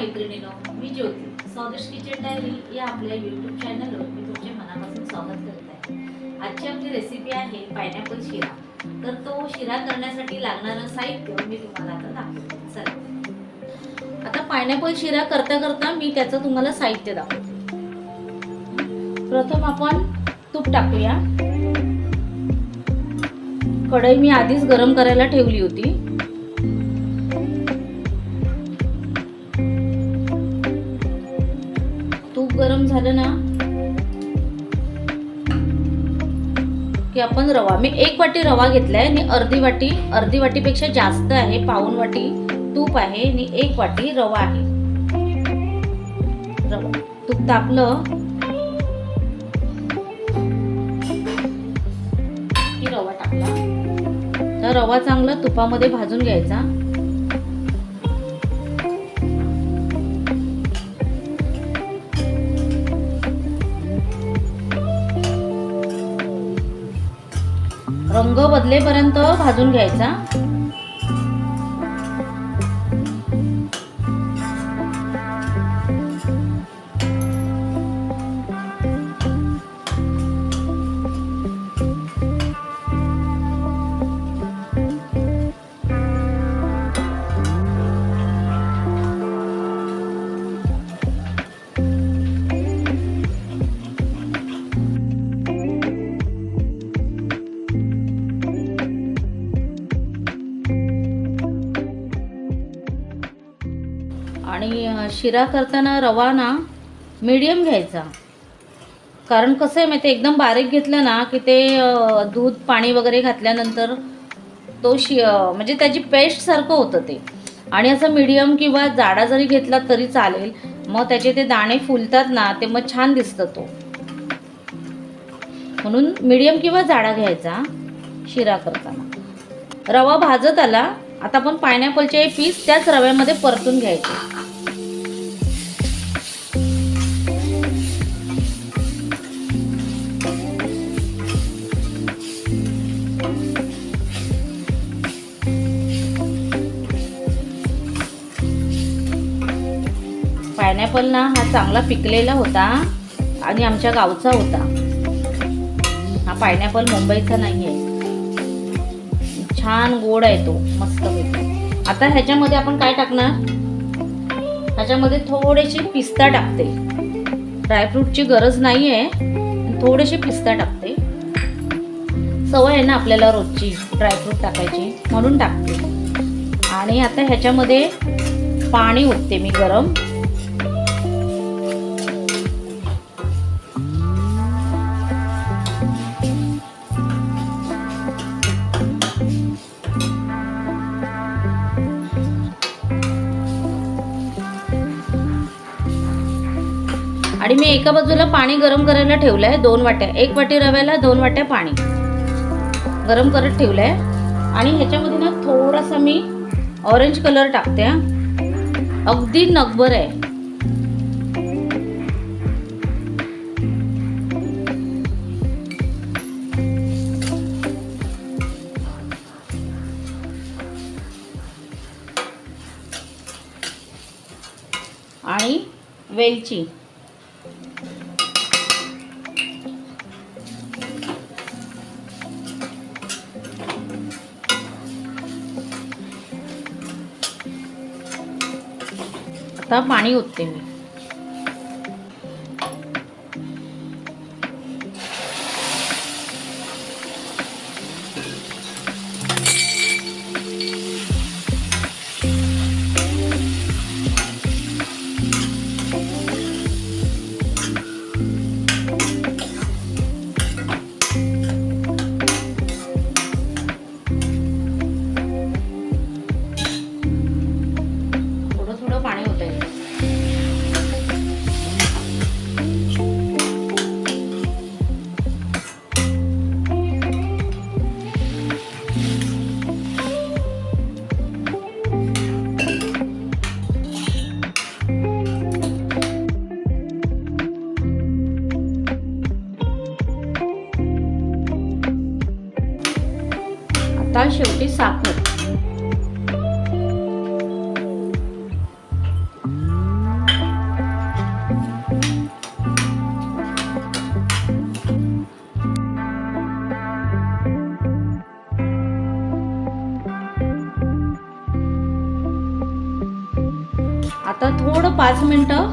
मैत्रिणींनो, मी ज्योती स्वादिष्ट kitchen diary या आपल्या यूट्यूब चॅनलवर मी तुमचे मनापासून स्वागत करत आहे। आजची आपली रेसिपी आहे पायनॅपल शिरा। तर तो शिरा करण्यासाठी लागणारं साहित्य मी तुम्हाला आता दाखवते। चला, आता पायनॅपल शिरा करता करता मी त्याचं तुम्हाला साहित्य दाखवते। प्रथम आपण तूप टाकूया। कढई मी आधीच गरम करायला ठेवली होती। तूप गरम झालं ना की आपण रवा, मी 1 वाटी रवा घेतलाय आणि अर्धी वाटीपेक्षा जास्त आहे, पाऊण वाटी तूप आहे आणि 1 वाटी रवा आहे। रवा तूप तापलं की रवा टाकला। तर रवा चांगला तुपामध्ये भाजून घ्यायचा। रंग बदलेपर्यंत भाजून घ्यायचा। आणि शिरा करताना रवा ना मीडियम घ्यायचा, कारण कसं आहे माहिती, एकदम बारीक घेतलं ना की ते दूध पाणी वगैरे घातल्यानंतर तो म्हणजे त्याची पेस्ट सारखं होतं ते। आणि असं मीडियम किंवा जाडा जरी घेतला तरी चालेल, मग त्याचे ते दाणे फुलतात ना, ते मग छान दिसतं तो। म्हणून मीडियम किंवा जाडा घ्यायचा शिरा करताना। रवा भाजत आला, आता आपण पायनॅपलचे पीस त्याच रव्यामध्ये परतून घ्यायचे। पायनॅपल ना हा चांगला पिकलेला होता आणि आमच्या गावचा होता। हा पायनॅपल मुंबईचा नाही आहे, छान गोड आहे तो, मस्त पैकी। आता ह्याच्यामध्ये आपण काय टाकणार, ह्याच्यामध्ये थोडेसे पिस्ता टाकते। ड्रायफ्रूटची गरज नाही आहे, थोडेसे पिस्ता टाकते। सवय आहे ना आपल्याला रोजची ड्रायफ्रूट टाकायची, म्हणून टाकते। आणि आता ह्याच्यामध्ये पाणी ओतते मी गरम। आणि मी एका बाजूला पाणी गरम करायला ठेवलंय 2 वाट्या, 1 वाटी रव्याला 2 वाट्या पाणी गरम करत ठेवलंय। आणि ह्याच्यामध्ये ना थोडासा मी ऑरेंज कलर टाकते, अगदी नगभर आहे। आणि वेलची, आता पाणी ओतते मी। थोडं थोडं पाणी ओतायचं। आता थोडं 5 मिनटं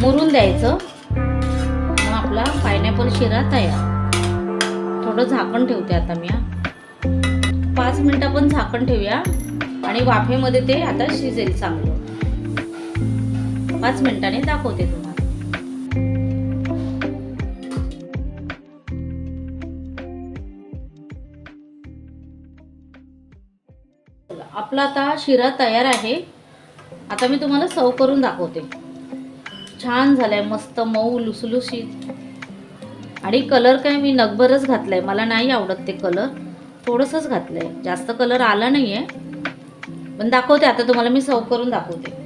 मुरून द्यायचं. मग आपला पायनॅपल शिरा तयार. थोडं झाकण ठेवते आता मी. 5 मिनटं पण झाकण ठेवूया आणि वाफेमध्ये ते आता शिजेल चांगलं. 5 मिनिटांनी दाखवते तुम्हाला. आपला आता शिरा तयार आहे. आता मी तुम्हाला सर्व करून दाखवते. छान झालाय, मस्त मऊ लुसलुशीत. आणि कलर काय मी नगभरच घातलाय, मला नाही आवडत ते कलर, थोडंसंच घातलंय, जास्त कलर आला नाहीये. पण दाखवते आता तुम्हाला, मी सर्व करून दाखवते.